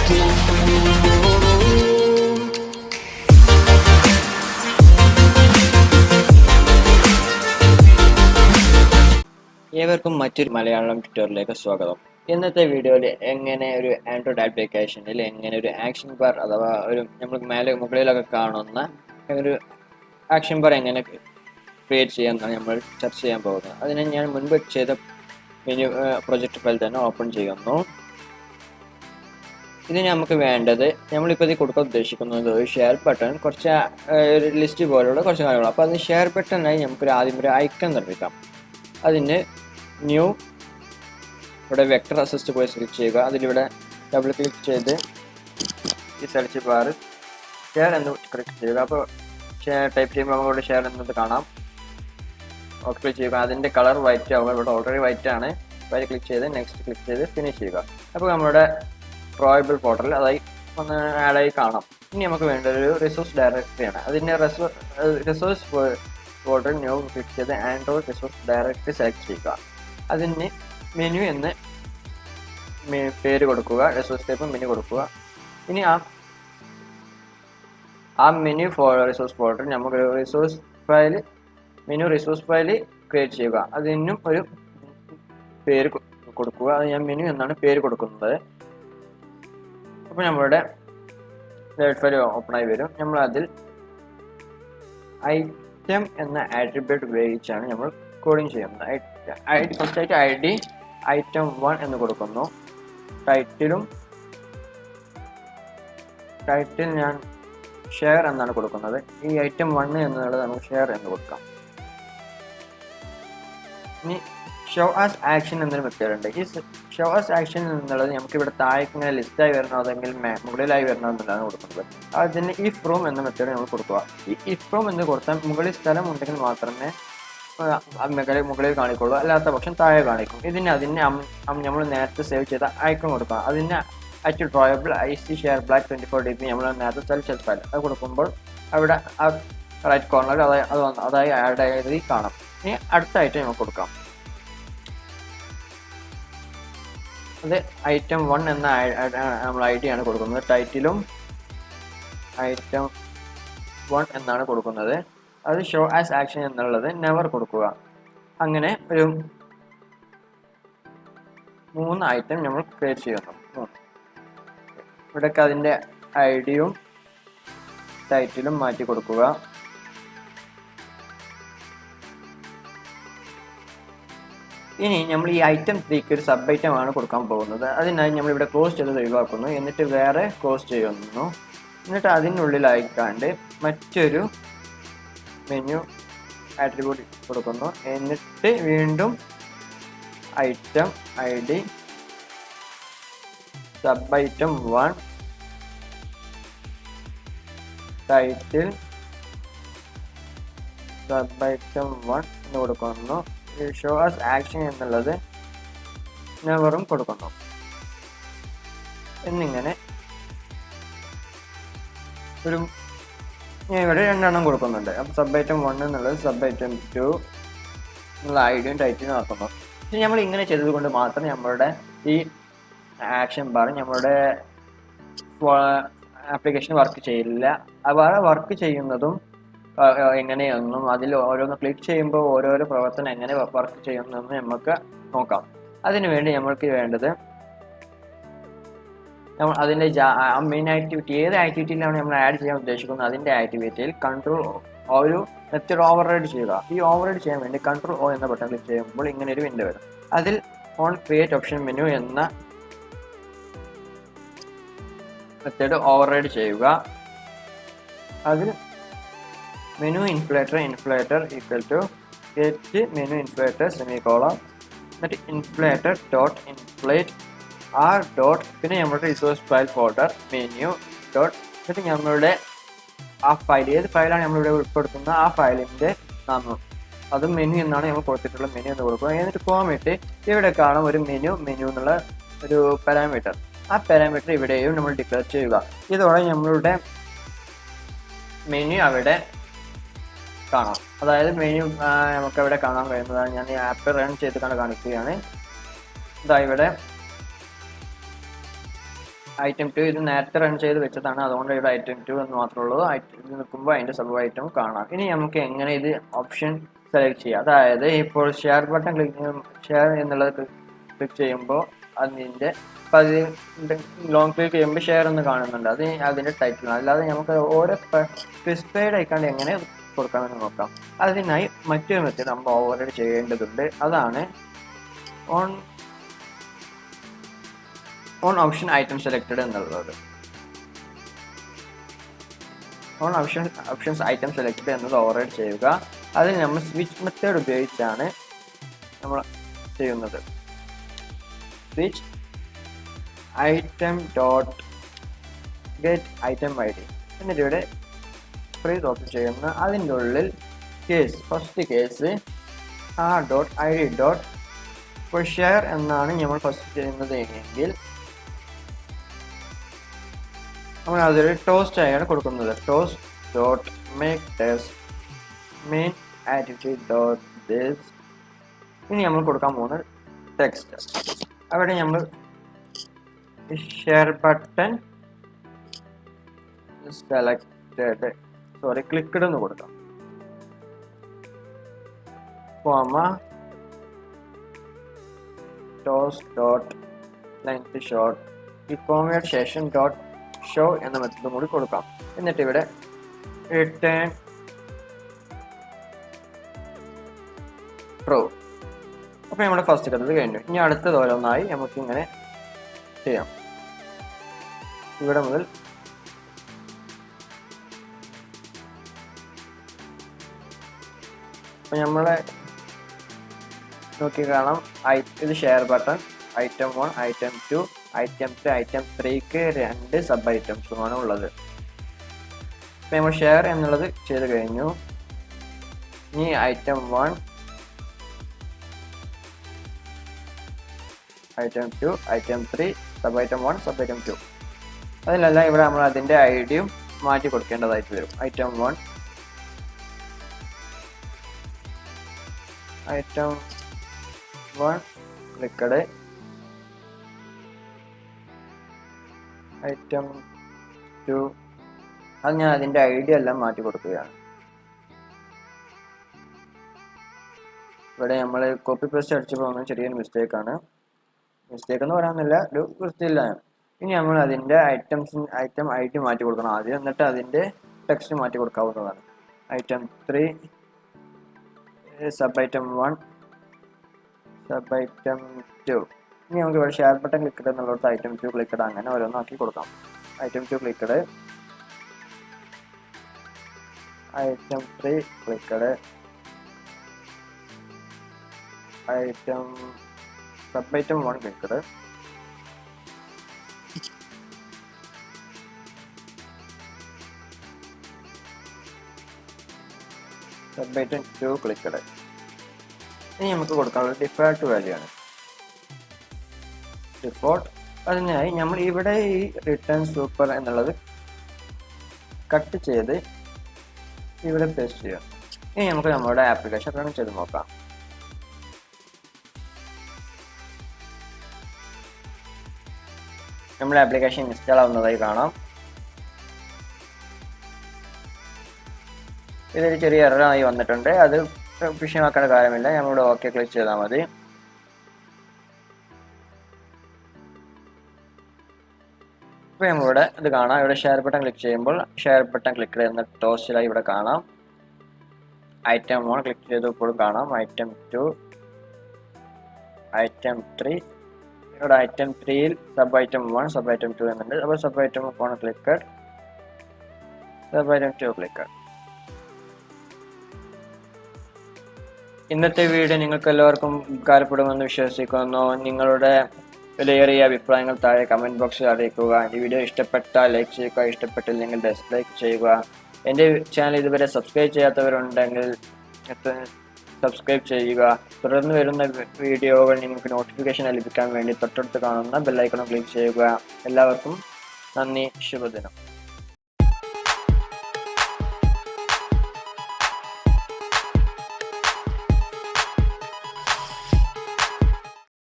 ഏവർക്കും മറ്റൊരു മലയാളം ട്യൂട്ടോറിയലിലേക്ക് സ്വാഗതം. ഇന്നത്തെ വീഡിയോയിൽ എങ്ങനെ ഒരു ആൻഡ്രോയിഡ് ആപ്ലിക്കേഷനിൽ എങ്ങനെ ഒരു ആക്ഷൻ ബാർ അഥവാ ഒരു നമ്മൾ മുകളിലൊക്കെ കാണുന്ന ഒരു ആക്ഷൻ ബാർ എങ്ങനെ ക്രിയേറ്റ് ചെയ്യാമെന്നാണ് നമ്മൾ ചർച്ച ചെയ്യാൻ പോകുന്നത്. അതിന് ഞാൻ മുൻപ് ചെയ്ത മെനു പ്രൊജക്ട് ഫയൽ തന്നെ ഓപ്പൺ ചെയ്യുന്നു. ഇതിന് നമുക്ക് വേണ്ടത് നമ്മളിപ്പോൾ ഇത് കൊടുക്കാൻ ഉദ്ദേശിക്കുന്നത് ഒരു ഷെയർ ബട്ടൺ, കുറച്ച് ഒരു ലിസ്റ്റ് പോലുള്ള കുറച്ച് കാര്യങ്ങൾ. അപ്പോൾ അത് ഷെയർ ബട്ടണായി നമുക്കൊരു ആദ്യം ഒരു ഐക്കൺ നിർമ്മിക്കാം. അതിന് ന്യൂ, ഇവിടെ വെക്ടർ അസിസ്റ്റ് പോയി സെലക്ട് ചെയ്യുക. അതിലിവിടെ ഡബിൾ ക്ലിക്ക് ചെയ്ത് ഈ സെർച്ച് ബാർ ഷെയർ എന്ന് ക്ലിക്ക് ചെയ്യുക. അപ്പോൾ ഷെയർ ടൈപ്പ് ചെയ്യുമ്പോൾ നമുക്കിവിടെ ഷെയർ എന്നത് കാണാം. ഓക്കെ ക്ലിക്ക് ചെയ്യുക. അതിൻ്റെ കളർ വൈറ്റ് ആവുക. ഇവിടെ ഓൾറെഡി വൈറ്റ് ആണ്. വൈറ്റ് ക്ലിക്ക് ചെയ്ത് നെക്സ്റ്റ് ക്ലിക്ക് ചെയ്ത് ഫിനിഷ് ചെയ്യുക. അപ്പോൾ നമ്മുടെ പ്രോയബിൾ പോർട്ടൽ അതായി ഒന്ന് ആഡായി കാണാം. ഇനി നമുക്ക് വേണ്ട ഒരു റിസോഴ്സ് ഡയറക്ടറിയാണ്. അതിൻ്റെ റിസോഴ്സ് ഫോൾഡർ ന്യൂ ക്ലിക്ക് ചെയ്ത് ആൻഡ്രോയിഡ് റിസോഴ്സ് ഡയറക്ടറി സെലക്ട് ചെയ്യുക. അതിന് മെനു എന്ന് പേര് കൊടുക്കുക, റിസോഴ്സ് ടൈപ്പ് മെനു കൊടുക്കുക. ഇനി ആ മെനു റിസോഴ്സ് ഫോൾഡർ നമുക്ക് resource file resource file create ചെയ്യുക. അതിനും ഒരു പേര് കൊടുക്കുക. അത് ഞാൻ മെനു എന്നാണ് പേര് കൊടുക്കുന്നത്. അപ്പോൾ നമ്മളുടെ ഫയൽ ഓപ്പൺ ആയി വരും. നമ്മൾ അതിൽ ഐറ്റം എന്ന ആട്രിബ്യൂട്ട് ഉപയോഗിച്ചാണ് നമ്മൾ കോഡിങ് ചെയ്യുന്നത്. ഫസ്റ്റ് ആയിട്ട് ഐറ്റം 1 എന്ന് കൊടുക്കുന്നു. ടൈറ്റിൽ ഞാൻ ഷെയർ എന്നാണ് കൊടുക്കുന്നത്. ഈ ഐറ്റം 1 എന്നുള്ളത് നമുക്ക് ഷെയർ എന്ന് കൊടുക്കാം. ഇനി ഷോ ആസ് ആക്ഷൻ എന്നൊരു മെത്തേഡ് ഉണ്ട്. ഈ ഷോ ആസ് ആക്ഷൻ എന്നുള്ളത് നമുക്ക് ഇവിടെ താഴേക്ക് ഇങ്ങനെ ലിസ്റ്റായി വരണോ അതെങ്കിൽ മുകളിലായി വരണോ എന്നുള്ളതാണ് കൊടുക്കുന്നത്. അതിന് ഇഫ് ഫ്രോം എന്ന മെത്തേഡ് നമ്മൾ കൊടുക്കുക. ഈ ഇഫ് ഫ്രോം എന്ന് കൊടുത്താൽ മുകളിൽ സ്ഥലം ഉണ്ടെങ്കിൽ മാത്രമേ മുകളിൽ കാണിക്കുള്ളൂ, അല്ലാത്ത പക്ഷം താഴെ കാണിക്കും. അതിന് നമ്മൾ നേരത്തെ സേവ് ചെയ്ത ഐക്കൺ കൊടുക്കുക. അതിന് at drawable IC share black 24 dB നമ്മൾ നേരത്തെ സെലക്ട് ചെയ്ത ഫയൽ അത് കൊടുക്കുമ്പോൾ അവിടെ ആ റൈറ്റ് കോർണറിൽ അതായി ആഡ് ആയത് കാണാം. ഇനി അടുത്തായിട്ട് നമുക്ക് കൊടുക്കാം. അത് ഐറ്റം 1 എന്ന നമ്മൾ ID ആണ് കൊടുക്കുന്നത്. ടൈറ്റിലും ഐറ്റം 1 എന്നാണ് കൊടുക്കുന്നത്. അത് ഷോ ആസ് ആക്ഷൻ എന്നുള്ളത് നെവർ കൊടുക്കുക. അങ്ങനെ ഒരു 3 ഐറ്റം നമ്മൾ ക്രിയേറ്റ് ചെയ്യുന്നു. ഇവിടെയൊക്കെ അതിൻ്റെ ഐഡിയും ടൈറ്റിലും മാറ്റി കൊടുക്കുക. ഇനി നമ്മൾ ഈ ഐറ്റം 3ക്ക് ഒരു സബ് ഐറ്റം ആണ് കൊടുക്കാൻ പോകുന്നത്. അതിനായി നമ്മൾ ഇവിടെ ക്ലോസ് ചെയ്ത് ഒഴിവാക്കുന്നു. എന്നിട്ട് വേറെ ക്ലോസ് ചെയ്യുന്നു. എന്നിട്ട് അതിനുള്ളിലായിക്കാണ്ട് മറ്റൊരു മെനു ആട്രിബ്യൂട്ട് കൊടുക്കുന്നു. എന്നിട്ട് വീണ്ടും item ID sub item 1 title sub item 1 എന്ന് കൊടുക്കുന്നു. ഷോ ആസ് ആക്ഷൻ എന്നുള്ളത് നെവറും കൊടുക്കുന്നു. എന്നിങ്ങനെ ഒരു ഇവിടെ 2 എണ്ണം കൊടുക്കുന്നുണ്ട്. അപ്പോൾ സബ് ഐറ്റം 1 എന്നുള്ളത് സബ് ഐറ്റം 2 എന്നുള്ള ഐഡിയും ടൈറ്റിലും ആക്കുന്നു. ഇനി നമ്മൾ ഇങ്ങനെ ചെയ്തത് കൊണ്ട് മാത്രം നമ്മളുടെ ഈ ആക്ഷൻ ബാർ നമ്മളുടെ ആപ്ലിക്കേഷൻ വർക്ക് ചെയ്യില്ല. വേറെ വർക്ക് ചെയ്യുന്നതും എങ്ങനെയൊന്നും അതിൽ ഓരോന്ന് ക്ലിക്ക് ചെയ്യുമ്പോൾ ഓരോരോ പ്രവർത്തനം എങ്ങനെ വർക്ക് ചെയ്യുന്നതെന്ന് നമുക്ക് നോക്കാം. അതിനുവേണ്ടി നമ്മൾക്ക് വേണ്ടത് നമ്മൾ അതിൻ്റെ മെയിൻ ആക്ടിവിറ്റി ഏത് ആക്ടിവിറ്റിയിലാണ് നമ്മൾ ആഡ് ചെയ്യാൻ ഉദ്ദേശിക്കുന്നത് അതിൻ്റെ ആക്ടിവിറ്റിയിൽ ഒരു മെത്തേഡ് ഓവർറൈഡ് ചെയ്യുക. ഈ ഓവർറൈഡ് ചെയ്യാൻ വേണ്ടി Ctrl+O എന്ന ബട്ടൺ ക്ലിക്ക് ചെയ്യുമ്പോൾ ഇങ്ങനെ ഒരു വിൻഡോ വരും. അതിൽ ഓൺ ക്രിയേറ്റ് ഓപ്ഷൻ മെനു എന്ന മെത്തേഡ് ഓവർറൈഡ് ചെയ്യുക. അതിൽ menu inflater equal to get menu inflater semicolon എന്നിട്ട് ഇൻഫ്ലേറ്റർ ഡോട്ട് ഇൻഫ്ലേറ്റ് പിന്നെ നമ്മുടെ resource file folder menu dot എന്നിട്ട് നമ്മളുടെ ആ ഫയൽ ഏത് ഫയലാണ് നമ്മളിവിടെ ഉൾപ്പെടുത്തുന്ന ആ ഫയലിൻ്റെ നാമം അത് മെനു എന്നാണ് നമ്മൾ കൊടുത്തിട്ടുള്ള മെനു എന്ന് കൊടുക്കുക. എന്നിട്ട് കോമിട്ട് ഇവിടെ കാണാം ഒരു മെനു എന്നുള്ള ഒരു പാരാമീറ്റർ. ആ പാരാമീറ്റർ ഇവിടെയും നമ്മൾ ഡിക്ലെയർ ചെയ്യുക. ഇതോടെ നമ്മളുടെ മെനു അവിടെ കാണാം. അതായത് മെനു നമുക്ക് അവിടെ കാണാൻ കഴിയുന്നതാണ്. ഞാൻ ഈ ആപ്പ് റൺ ചെയ്ത് കാണിക്കുകയാണ്. ഇതാ ഇവിടെ ഐറ്റം 2 ഇത് നേരത്തെ റൺ ചെയ്ത് വെച്ചതാണ്, അതുകൊണ്ട് ഇവിടെ ഐറ്റം 2 എന്ന് മാത്രമേ ഉള്ളൂ. ഇത് നിൽക്കുമ്പോൾ അതിൻ്റെ സബ് ഐറ്റം കാണാം. ഇനി നമുക്ക് എങ്ങനെ ഇത് ഓപ്ഷൻ സെലക്ട് ചെയ്യാം, അതായത് ഇപ്പോൾ ഷെയർ ബട്ടൺ ഷെയർ എന്നുള്ളത് ക്ലിക്ക് ചെയ്യുമ്പോൾ അതിൻ്റെ ലോങ് ക്ലിക്ക് ചെയ്യുമ്പോൾ ഷെയർ എന്ന് കാണുന്നുണ്ട്, അത് അതിൻ്റെ ടൈറ്റിലാണ്. അല്ലാതെ നമുക്ക് ഓരോ സ്പെസിഫൈഡ് ആയിക്കാണ്ട് എങ്ങനെ കൊടുക്കാമെന്ന് നോക്കാം. അതിനായി മറ്റൊരു മെത്തേഡ് നമ്മൾ ഓവർറൈഡ് ചെയ്യേണ്ടതുണ്ട്, അതാണ് ഓൺ ഓപ്ഷൻ ഐറ്റം സെലക്റ്റഡ് എന്നുള്ളത്. ഓൺ ഓപ്ഷൻസ് ഐറ്റം സെലക്റ്റഡ് എന്നത് ഓവർറൈഡ് ചെയ്യുക. അതിന് നമ്മൾ സ്വിച്ച് മെത്തേഡ് ഉപയോഗിച്ചാണ് നമ്മൾ ചെയ്യുന്നത്. Switch item dot get item I D എന്നിട്ട് ഇവിടെ ഫ്രീസ് ഓപ്പൺ ചെയ്യുന്ന അതിൻ്റെ ഉള്ളിൽ കേസ് ഫസ്റ്റ് കേസ് r.id. ഇപ്പോൾ ഷെയർ എന്നാണ് നമ്മൾ ഫസ്റ്റ് ചെയ്യുന്നത് എങ്കിൽ നമ്മൾ അതൊരു ടോസ്റ്റ് ആയാണ് കൊടുക്കുന്നത്. Toast dot make test main attitude dot this. ഇനി നമ്മൾ കൊടുക്കാൻ പോകുന്നത് ടെക്സ്റ്റ്. അവിടെ നമ്മൾ ഷെയർ ബട്ടൺ സെലക്റ്റഡ് ക്ലിക്കഡ് എന്ന് കൊടുക്കാം. Comma toast dot length short ഈ കോമയുടെ ശേഷം ഡോട്ട് ഷോ എന്ന മെത്തേഡും കൂടി കൊടുക്കാം. എന്നിട്ട് ഇവിടെ റിട്ടേൺ ട്രൂ. അപ്പോൾ നമ്മുടെ ഫസ്റ്റ് കഥ കഴിഞ്ഞു. ഇനി അടുത്തത് ഓരോന്നായി നമുക്ക് ഇങ്ങനെ ചെയ്യാം. ഇവിടെ മുതൽ അപ്പോൾ നമ്മളെ നോക്കി കാണാം, ഇത് share button item 1, item 2, item 3, item 3ക്ക് 2 സബ് ഐറ്റംസുമാണ് ഉള്ളത്. ഇപ്പം നമ്മൾ ഷെയർ എന്നുള്ളത് ചെയ്ത് കഴിഞ്ഞു. ഇനി item 1, item 2, item 3, sub item 1, sub item 2. അതിലെല്ലാം ഇവിടെ നമ്മൾ അതിൻ്റെ ഐഡിയും മാറ്റി കൊടുക്കേണ്ടതായിട്ട് വരും. ഐറ്റം 1, ഐറ്റം 1 ക്ലിക്കഡ്, ഐറ്റം 2 അത് ഞാൻ അതിൻ്റെ ഐഡിയ എല്ലാം മാറ്റി കൊടുക്കുകയാണ്. ഇവിടെ നമ്മൾ കോപ്പി പേസ്റ്റ് അടിച്ചു പോകുന്ന ചെറിയൊരു മിസ്റ്റേക്ക് എന്ന് പറയാനില്ല, ഒരു വൃത്തിയില്ല. ഇനി നമ്മൾ അതിൻ്റെ ഐറ്റം ഐ ഡി മാറ്റി കൊടുക്കണം ആദ്യം, എന്നിട്ട് അതിൻ്റെ ടെക്സ്റ്റ് മാറ്റി കൊടുക്കാവുന്നതാണ്. Item 3, sub item 1, sub item 2. ഇനി നമുക്ക് ഇവിടെ ഷെയർ ബട്ടൺ ക്ലിക്കഡ് എന്നുള്ളത് ഐറ്റം 2 ക്ലിക്കഡ്, അങ്ങനെ ഓരോന്നാക്കി കൊടുക്കാം. Item 2 clicked, item 3 clicked, item sub item 1 clicked, sub item 2 clicked. ഇനി നമുക്ക് കൊടുക്കാനുള്ളത് ഡിഫോൾട്ട് വാല്യൂ ആണ്. ഡിഫോൾട്ട് അതിനായി നമ്മൾ ഇവിടെ ഈ റിട്ടേൺ സൂപ്പർ എന്നുള്ളത് കട്ട് ചെയ്ത് ഇവിടെ പേസ്റ്റ് ചെയ്യാം. ഇനി നമുക്ക് നമ്മുടെ ആപ്ലിക്കേഷൻ റൺ ചെയ്ത് നോക്കാം. നമ്മുടെ ആപ്ലിക്കേഷൻ ഇൻസ്റ്റാൾ ആവുന്നതായി കാണാം. ഇതൊരു ചെറിയ എററായി വന്നിട്ടുണ്ട്, അത് വിഷയമാക്കേണ്ട കാര്യമില്ല. നമ്മളിവിടെ ഓക്കെ ക്ലിക്ക് ചെയ്താൽ മതി. ഇപ്പോൾ നമ്മളിവിടെ ഇത് കാണാം. ഇവിടെ ഷെയർ ബട്ടൺ ക്ലിക്ക് ചെയ്യുമ്പോൾ ഷെയർ ബട്ടൺ ക്ലിക്ക് ചെയ്യുന്ന ടോസ്റ്റിലായി ഇവിടെ കാണാം. ഐറ്റം 1 ക്ലിക്ക് ചെയ്തപ്പോഴും കാണാം. Item 2, item 3. ഇവിടെ ഐറ്റം 3യിൽ സബ് ഐറ്റം 1, സബ് ഐറ്റം 2 എന്നുണ്ട്. അപ്പോൾ sub item 1 clicked, sub item 2 clicked. ഇന്നത്തെ വീഡിയോ നിങ്ങൾക്ക് എല്ലാവർക്കും ഉപകാരപ്പെടുമെന്ന് വിശ്വസിക്കുന്നു. നിങ്ങളുടെ വിലയേറിയ അഭിപ്രായങ്ങൾ താഴെ കമൻറ്റ് ബോക്സിൽ അറിയിക്കുക. ഈ വീഡിയോ ഇഷ്ടപ്പെട്ടാൽ ലൈക്ക് ചെയ്യുക, ഇഷ്ടപ്പെട്ടില്ലെങ്കിൽ ഡിസ്ലൈക്ക് ചെയ്യുക. എൻ്റെ ചാനൽ ഇതുവരെ സബ്സ്ക്രൈബ് ചെയ്യാത്തവരുണ്ടെങ്കിൽ സബ്സ്ക്രൈബ് ചെയ്യുക. തുടർന്ന് വരുന്ന വീഡിയോകൾ നിങ്ങൾക്ക് നോട്ടിഫിക്കേഷൻ ലഭിക്കാൻ വേണ്ടി തൊട്ടടുത്ത് കാണുന്ന ബെല്ലൈക്കൺ ക്ലിക്ക് ചെയ്യുക. എല്ലാവർക്കും നന്ദി, ശുഭദിനം.